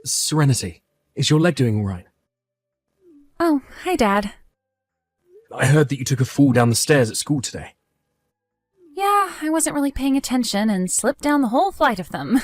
Serenity, is your leg doing all right? Oh, hi, Dad. I heard that you took a fall down the stairs at school today. Yeah, I wasn't really paying attention and slipped down the whole flight of them.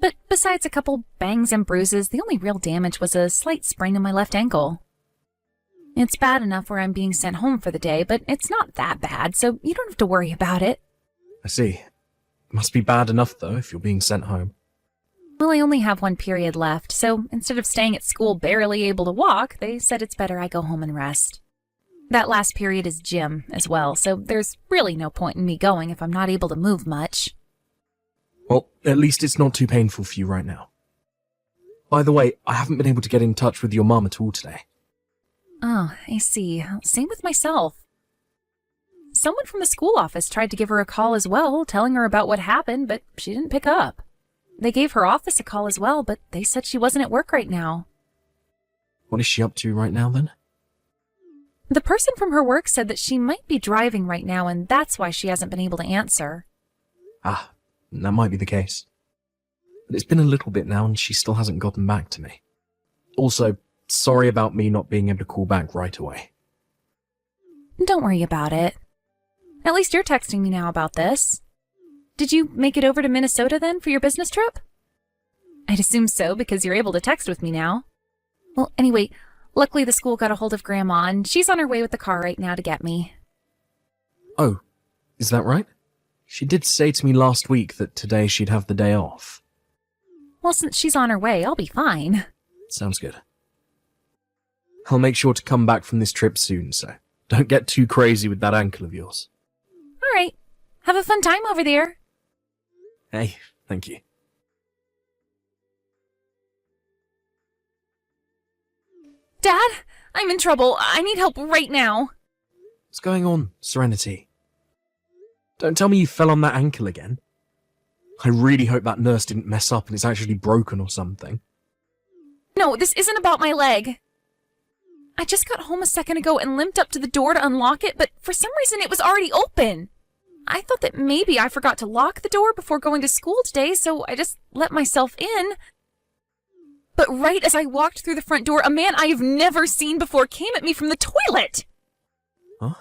But besides a couple bangs and bruises, the only real damage was a slight sprain in my left ankle. It's bad enough where I'm being sent home for the day, but it's not that bad, so you don't have to worry about it. I see. Must be bad enough, though, if you're being sent home. Well, I only have one period left, so instead of staying at school barely able to walk, they said it's better I go home and rest. That last period is gym as well, so there's really no point in me going if I'm not able to move much. Well, at least it's not too painful for you right now. By the way, I haven't been able to get in touch with your mum at all today. Oh, I see. Same with myself. Someone from the school office tried to give her a call as well, telling her about what happened, but she didn't pick up. They gave her office a call as well, but they said she wasn't at work right now. What is she up to right now, then? The person from her work said that she might be driving right now, and that's why she hasn't been able to answer. Ah, that might be the case. But it's been a little bit now, and she still hasn't gotten back to me. Also, sorry about me not being able to call back right away. Don't worry about it. At least you're texting me now about this. Did you make it over to Minnesota then for your business trip? I'd assume so, because you're able to text with me now. Well, anyway, luckily the school got a hold of Grandma, and she's on her way with the car right now to get me. Oh, is that right? She did say to me last week that today she'd have the day off. Well, since she's on her way, I'll be fine. Sounds good. I'll make sure to come back from this trip soon, so don't get too crazy with that ankle of yours. All right. Have a fun time over there. Hey, thank you. Dad, I'm in trouble. I need help right now. What's going on, Serenity? Don't tell me you fell on that ankle again. I really hope that nurse didn't mess up and it's actually broken or something. No, this isn't about my leg. I just got home a second ago and limped up to the door to unlock it, but for some reason it was already open. I thought that maybe I forgot to lock the door before going to school today, so I just let myself in. But right as I walked through the front door, a man I have never seen before came at me from the toilet. Huh?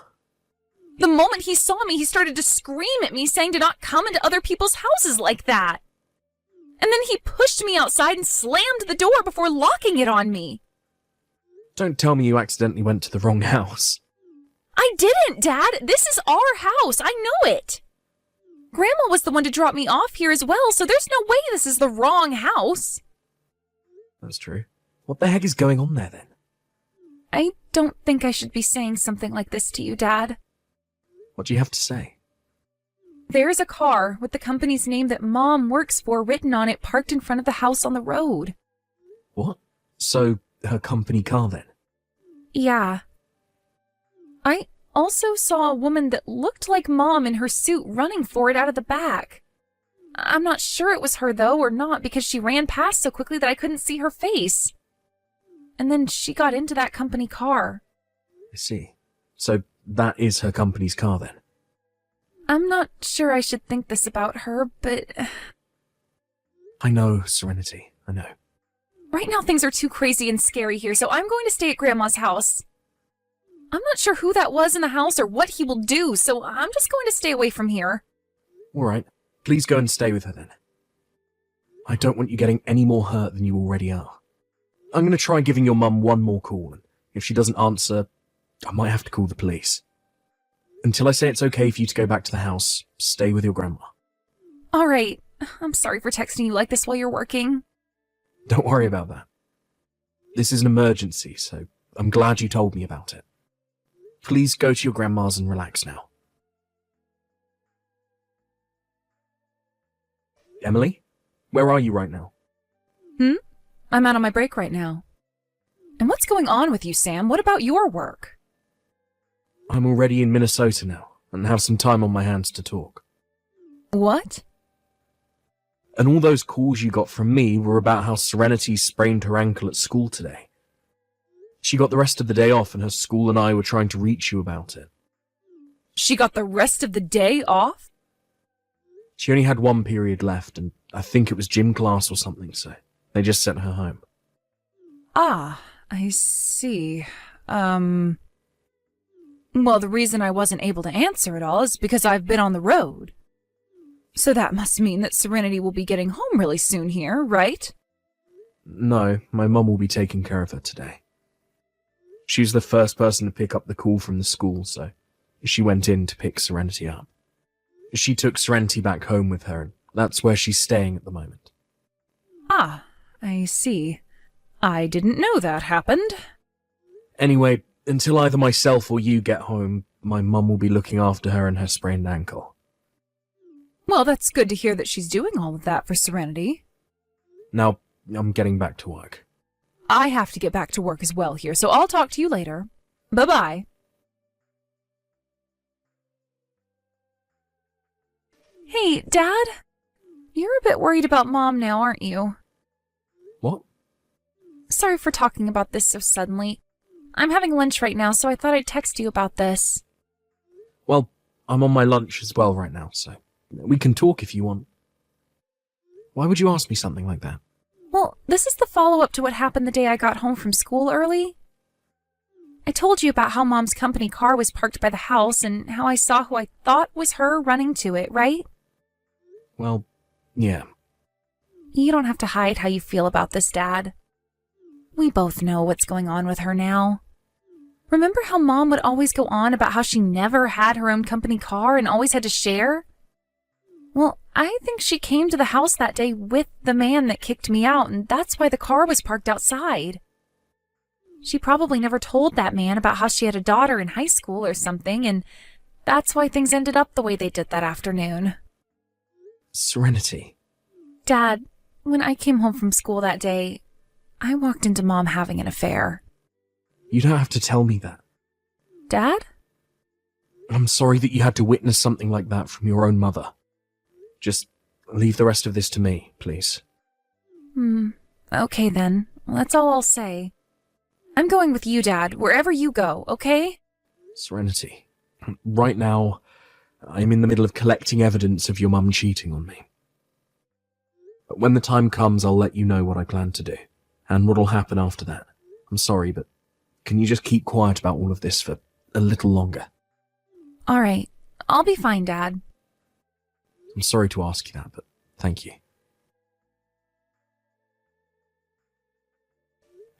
The moment he saw me, he started to scream at me, saying to not come into other people's houses like that. And then he pushed me outside and slammed the door before locking it on me. Don't tell me you accidentally went to the wrong house. I didn't, Dad. This is our house. I know it. Grandma was the one to drop me off here as well, so there's no way this is the wrong house. That's true. What the heck is going on there, then? I don't think I should be saying something like this to you, Dad. What do you have to say? There's a car with the company's name that Mom works for written on it parked in front of the house on the road. What? So, her company car, then? Yeah. I also saw a woman that looked like Mom in her suit running for it out of the back. I'm not sure it was her, though, or not, because she ran past so quickly that I couldn't see her face. And then she got into that company car. I see. So, that is her company's car, then? I'm not sure I should think this about her, but... I know, Serenity. I know. Right now things are too crazy and scary here, so I'm going to stay at Grandma's house. I'm not sure who that was in the house or what he will do, so I'm just going to stay away from here. Alright, please go and stay with her then. I don't want you getting any more hurt than you already are. I'm going to try giving your mum one more call, and if she doesn't answer, I might have to call the police. Until I say it's okay for you to go back to the house, stay with your grandma. Alright, I'm sorry for texting you like this while you're working. Don't worry about that. This is an emergency, so I'm glad you told me about it. Please go to your grandma's and relax now. Emily, where are you right now? I'm out on my break right now. And what's going on with you, Sam? What about your work? I'm already in Minnesota now, and have some time on my hands to talk. What? And all those calls you got from me were about how Serenity sprained her ankle at school today. She got the rest of the day off, and her school and I were trying to reach you about it. She got the rest of the day off? She only had one period left, and I think it was gym class or something, so They just sent her home. Ah, I see. Well, the reason I wasn't able to answer it all is because I've been on the road. So that must mean that Serenity will be getting home really soon here, right? No, my mum will be taking care of her today. She was the first person to pick up the call from the school, so she went in to pick Serenity up. She took Serenity back home with her, and that's where she's staying at the moment. Ah, I see. I didn't know that happened. Anyway, until either myself or you get home, my mum will be looking after her and her sprained ankle. Well, that's good to hear that she's doing all of that for Serenity. Now, I'm getting back to work. I have to get back to work as well here, so I'll talk to you later. Bye-bye. Hey, Dad? You're a bit worried about Mom now, aren't you? What? Sorry for talking about this so suddenly. I'm having lunch right now, so I thought I'd text you about this. Well, I'm on my lunch as well right now, so we can talk if you want. Why would you ask me something like that? Well, this is the follow-up to what happened the day I got home from school early. I told you about how Mom's company car was parked by the house and how I saw who I thought was her running to it, right? Well, yeah. You don't have to hide how you feel about this, Dad. We both know what's going on with her now. Remember how Mom would always go on about how she never had her own company car and always had to share? Well, I think she came to the house that day with the man that kicked me out, and that's why the car was parked outside. She probably never told that man about how she had a daughter in high school or something, and that's why things ended up the way they did that afternoon. Serenity. Dad, when I came home from school that day, I walked into Mom having an affair. You don't have to tell me that. Dad? I'm sorry that you had to witness something like that from your own mother. Just leave the rest of this to me, please. Okay then. Well, that's all I'll say. I'm going with you, Dad, wherever you go, okay? Serenity. Right now, I'm in the middle of collecting evidence of your mum cheating on me. But when the time comes, I'll let you know what I plan to do, and what'll happen after that. I'm sorry, but can you just keep quiet about all of this for a little longer? All right. I'll be fine, Dad. I'm sorry to ask you that, but thank you.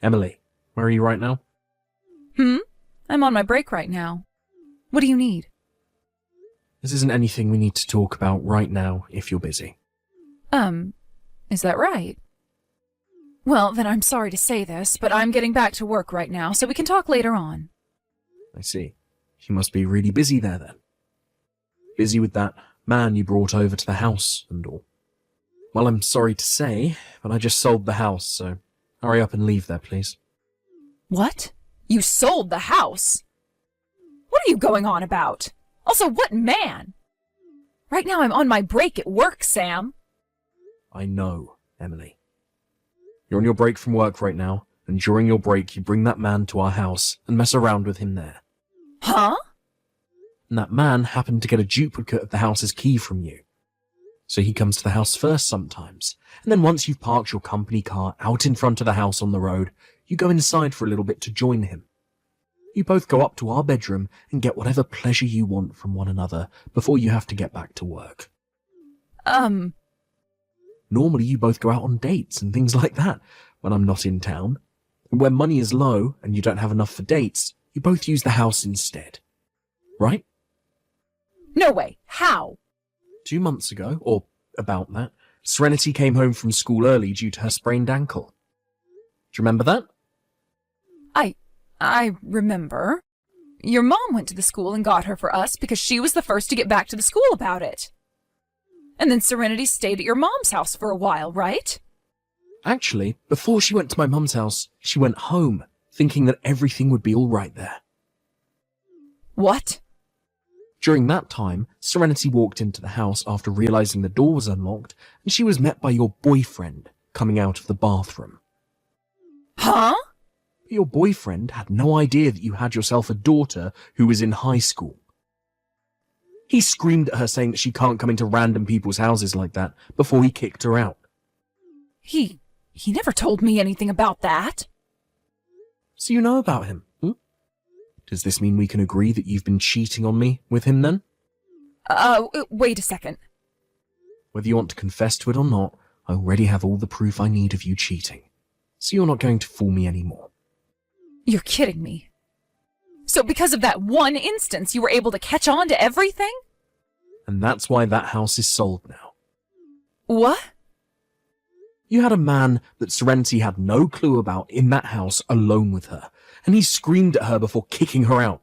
Emily, where are you right now? I'm on my break right now. What do you need? This isn't anything we need to talk about right now if you're busy. Is that right? Well, then I'm sorry to say this, but I'm getting back to work right now, so we can talk later on. I see. You must be really busy there then. Busy with that man you brought over to the house and all. Well, I'm sorry to say, but I just sold the house, so hurry up and leave there, please. What? You sold the house? What are you going on about? Also, what man? Right now I'm on my break at work, Sam. I know, Emily. You're on your break from work right now, and during your break you bring that man to our house and mess around with him there. Huh? And that man happened to get a duplicate of the house's key from you. So he comes to the house first sometimes, and then once you've parked your company car out in front of the house on the road, you go inside for a little bit to join him. You both go up to our bedroom and get whatever pleasure you want from one another before you have to get back to work. Normally you both go out on dates and things like that when I'm not in town. And when money is low and you don't have enough for dates, you both use the house instead. Right? No way. How? 2 months ago, or about that, Serenity came home from school early due to her sprained ankle. Do you remember that? I remember. Your mom went to the school and got her for us because she was the first to get back to the school about it. And then Serenity stayed at your mom's house for a while, right? Actually, before she went to my mum's house, she went home, thinking that everything would be all right there. What? During that time, Serenity walked into the house after realizing the door was unlocked, and she was met by your boyfriend coming out of the bathroom. Huh? Your boyfriend had no idea that you had yourself a daughter who was in high school. He screamed at her saying that she can't come into random people's houses like that before he kicked her out. He He never told me anything about that. So you know about him, hmm? Does this mean we can agree that you've been cheating on me with him then? Wait a second. Whether you want to confess to it or not, I already have all the proof I need of you cheating. So you're not going to fool me anymore. You're kidding me. So because of that one instance, you were able to catch on to everything? And that's why that house is sold now. What? You had a man that Serenity had no clue about in that house alone with her, and he screamed at her before kicking her out.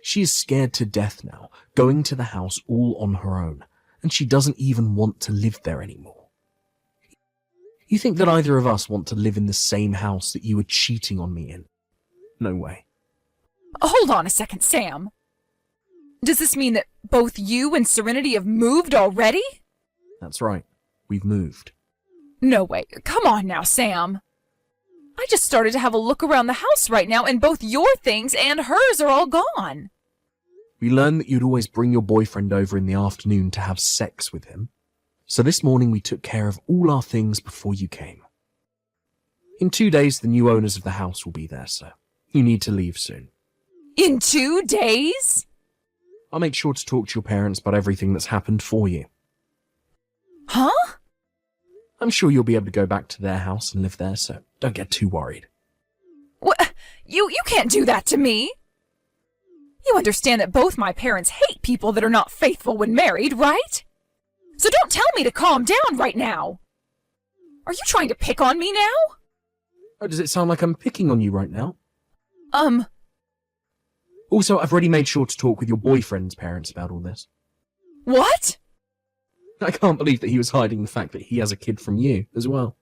She is scared to death now, going to the house all on her own, and she doesn't even want to live there anymore. You think that either of us want to live in the same house that you were cheating on me in? No way. Hold on a second, Sam. Does this mean that both you and Serenity have moved already? That's right. We've moved. No way. Come on now, Sam. I just started to have a look around the house right now, and both your things and hers are all gone. We learned that you'd always bring your boyfriend over in the afternoon to have sex with him. So this morning we took care of all our things before you came. In 2 days, the new owners of the house will be there, so you need to leave soon. In 2 days? I'll make sure to talk to your parents about everything that's happened for you. Huh? I'm sure you'll be able to go back to their house and live there, so don't get too worried. What? You can't do that to me. You understand that both my parents hate people that are not faithful when married, right? So don't tell me to calm down right now. Are you trying to pick on me now? Oh, does it sound like I'm picking on you right now? Also, I've already made sure to talk with your boyfriend's parents about all this. What? I can't believe that he was hiding the fact that he has a kid from you as well.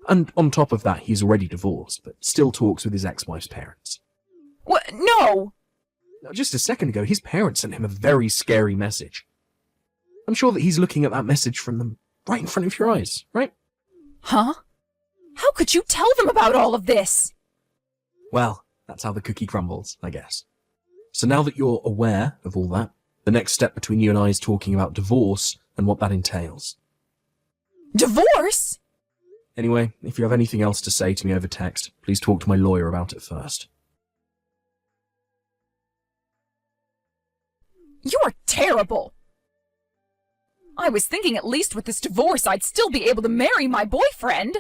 And on top of that, he's already divorced, but still talks with his ex-wife's parents. What? No! Now, just a second ago, his parents sent him a very scary message. I'm sure that he's looking at that message from them right in front of your eyes, right? Huh? How could you tell them about all of this? Well, that's how the cookie crumbles, I guess. So now that you're aware of all that, the next step between you and I is talking about divorce and what that entails. Divorce? Anyway, if you have anything else to say to me over text, please talk to my lawyer about it first. You're terrible. I was thinking at least with this divorce I'd still be able to marry my boyfriend.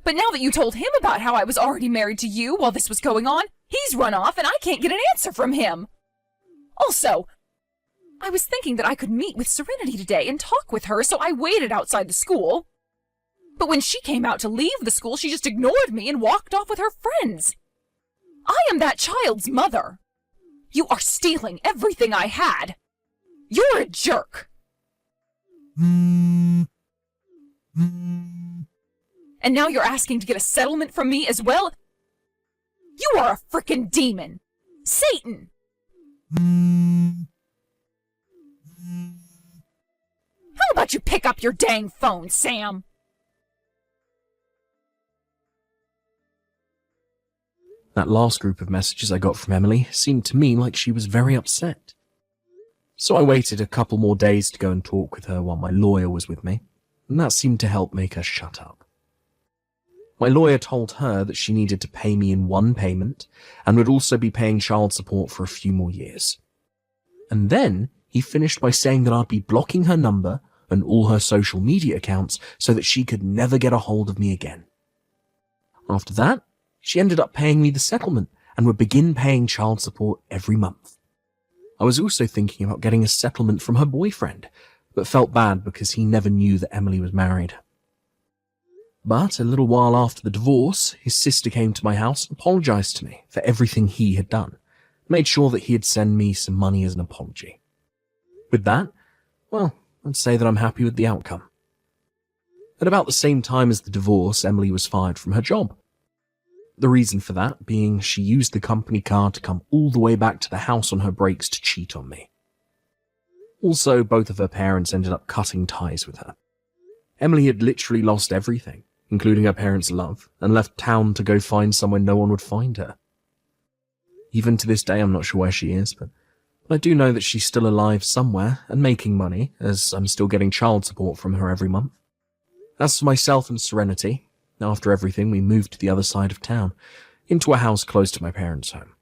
But now that you told him about how I was already married to you while this was going on, he's run off and I can't get an answer from him. Also, I was thinking that I could meet with Serenity today and talk with her, so I waited outside the school. But when she came out to leave the school, she just ignored me and walked off with her friends. I am that child's mother. You are stealing everything I had. You're a jerk. And now you're asking to get a settlement from me as well? You are a frickin' demon. Satan! How about you pick up your dang phone, Sam? That last group of messages I got from Emily seemed to me like she was very upset. So I waited a couple more days to go and talk with her while my lawyer was with me, and that seemed to help make her shut up. My lawyer told her that she needed to pay me in one payment and would also be paying child support for a few more years. And then he finished by saying that I'd be blocking her number and all her social media accounts so that she could never get a hold of me again. After that, she ended up paying me the settlement and would begin paying child support every month. I was also thinking about getting a settlement from her boyfriend, but felt bad because he never knew that Emily was married. But a little while after the divorce, his sister came to my house and apologized to me for everything he had done, made sure that he'd send me some money as an apology. With that, well, I'd say that I'm happy with the outcome. At about the same time as the divorce, Emily was fired from her job. The reason for that being she used the company car to come all the way back to the house on her breaks to cheat on me. Also, both of her parents ended up cutting ties with her. Emily had literally lost everything, including her parents' love, and left town to go find somewhere no one would find her. Even to this day, I'm not sure where she is, but I do know that she's still alive somewhere and making money, as I'm still getting child support from her every month. As for myself and Serenity, after everything, we moved to the other side of town, into a house close to my parents' home.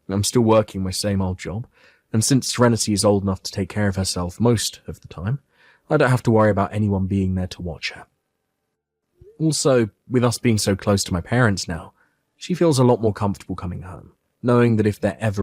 I'm still working my same old job, and since Serenity is old enough to take care of herself most of the time, I don't have to worry about anyone being there to watch her. Also, with us being so close to my parents now, she feels a lot more comfortable coming home, knowing that if there ever